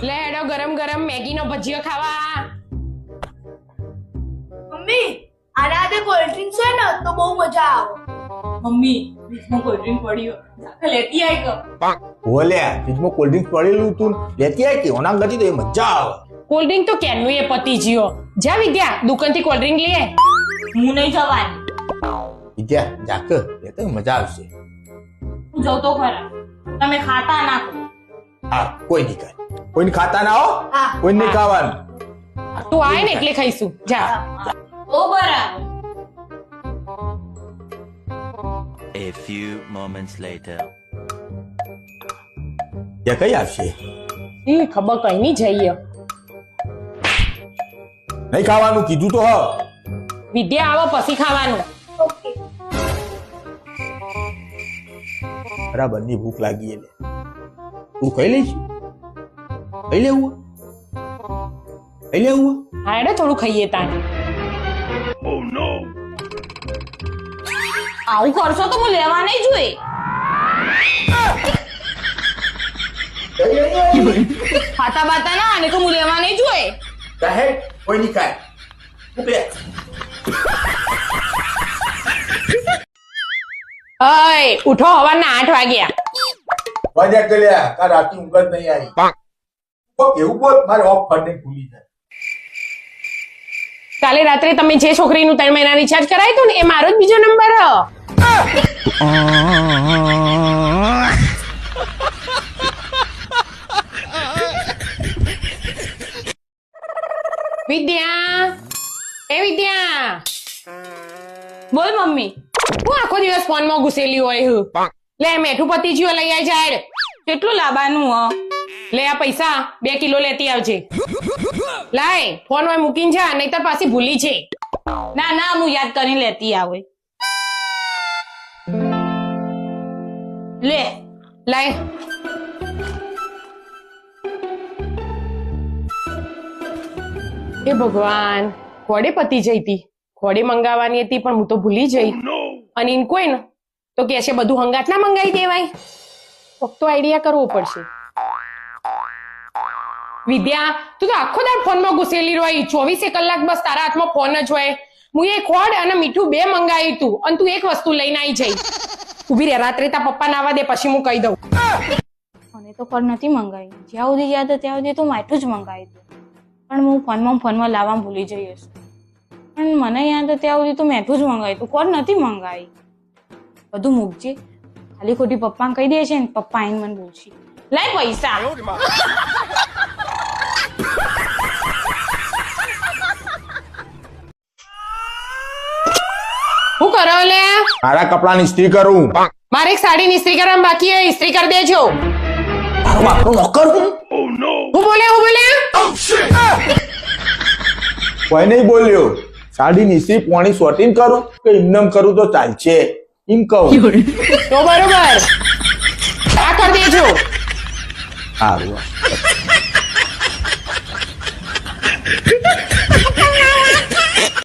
લે હેડો ગરમ ગરમ મેગી નો ભજીયો ખાવા. મમ્મી આના હાથે કોલ્ડ ડ્રિંક્સ હોય ને તો બહુ મજા આવે. મમ્મી ફ્રીજમાં કોલ્ડ ડ્રિંક પડ્યો લેતી આવી ગયો. ઓલ્યા ફ્રીજમાં કોલ્ડ ડ્રિંક પડેલું હતું લેતી આવી કે ઓના ગતિ તો એ મજા આવે. કોલ્ડ ડ્રિંક તો કેનું એ પતી ગયો. જા વિદ્યા દુકાન થી કોલ્ડ ડ્રિંક લે. હું નહીં જવાની. વિદ્યા જાક એ તો મજા આવશે. હું જઉં તો ખરા. તમે ખાતા ના કરો. હા કોઈ નહીં ખાય. કોઈને ખાતા ના હો. હા. કોઈ નહીં ખાવાનું. તું આય ને એટલે ખાઈશું. જા. ઓ બરાબર. A few moments later. ત્યાં કઈ આવશે? ઈ ખબર કઈ નહીં જઈએ. નહીં ખાવાનું કીધું તો હ. વિદ્યા આવો પછી ખાવાનું. ઓકે. બરાબર ની ભૂખ લાગી એટલે તું ખાઈ લઈશું. ખાઈ લેવું ખાઈ લેવું. હા હેડો થોડું ખાઈએ તાન. આવું કરશો તો હું લેવા નહીં જોઈએ. ખાતા બાતા ના અને તો હું લેવા નહીં જોઈએ. જાહે કોઈ નહીં ખાય. ઉભે અય ઉઠો હવારના 8 વાગ્યા. વાજા કર્યા કા રાતી ઊંઘ જ નહીં આવી. એવું બોલ મારે ઓફ ફંડિંગ ભૂલી જાય. કાલે રાત્રે તમે જે છોકરીનું 3 મહિના રિચાર્જ કરાયું હતું ને એ મારો જ બીજો નંબર હ. વિદ્યા એ વિદ્યા બોલ મમ્મી. હું આખો દિવસ ફોનમાં ઘુસેલી હોય હું. લે મેઠું પતી જ્યો લઈ આય જાય. કેટલું લાવવાનું હ? લે આ પૈસા 2 કિલો લેતી આવજે. લાય ફોન માં મૂકીને જા નહીં તો પાછી ભૂલી છે. ના ના હું યાદ કરીને લેતી આવે. લે લાય એ ભગવાન ખોડે પતી જઈ હતી. ખોડે મંગાવવાની હતી પણ હું તો ભૂલી જઈ. અને ઇન કોઈ ને તો કે છે બધું હંગાત ના મંગાવી દેવાય. ફક્ત આઈડિયા કરવો પડશે. વિદ્યા તું તો આખો દાડ ફોનમાં ઘુસેલી રહી. 24 કલાક બસ તારા હાથમાં ફોન જ હોય. હું એ ખોડ અને મીઠું 2 મંગાવ્યું તું અને તું એક વસ્તુ લઈને આવી જઈ. ઉભી રે રાત્રે તા પપ્પા ના આવવા દે પછી હું કહી દઉં. મને તો કર નથી મંગાવી. જ્યાં સુધી યાદ ત્યાં સુધી તો માઠું જ મંગાવી દઉં. પણ હું ફોનમાં લાવવા ભૂલી જઈ હશે. પણ મને યાદ ત્યાં સુધી તો મેઠું જ મંગાવી તું કોર નથી મંગાવી. બધું મૂકજે. ખાલી ખોટી પપ્પાને કહી દે છે ને પપ્પા આઈને મને બોલશે. લાય પૈસા. હું કરો લે? મારા કપડાની ઇસ્ત્રી કરું. મારે એક સાડીની ઇસ્ત્રી કરવાની બાકી હે. ઇસ્ત્રી કરી દેજો. તારો બાપનો નોકર હું. હું બોલ્યા કોઈ નહીં બોલ્યો. સાડીની ઇસ્ત્રી પોણી સોટીને કરું કે એમનેમ કરું તો ચાલશે એમ કહું. તો બરોબર આ કરી દેજો. સારું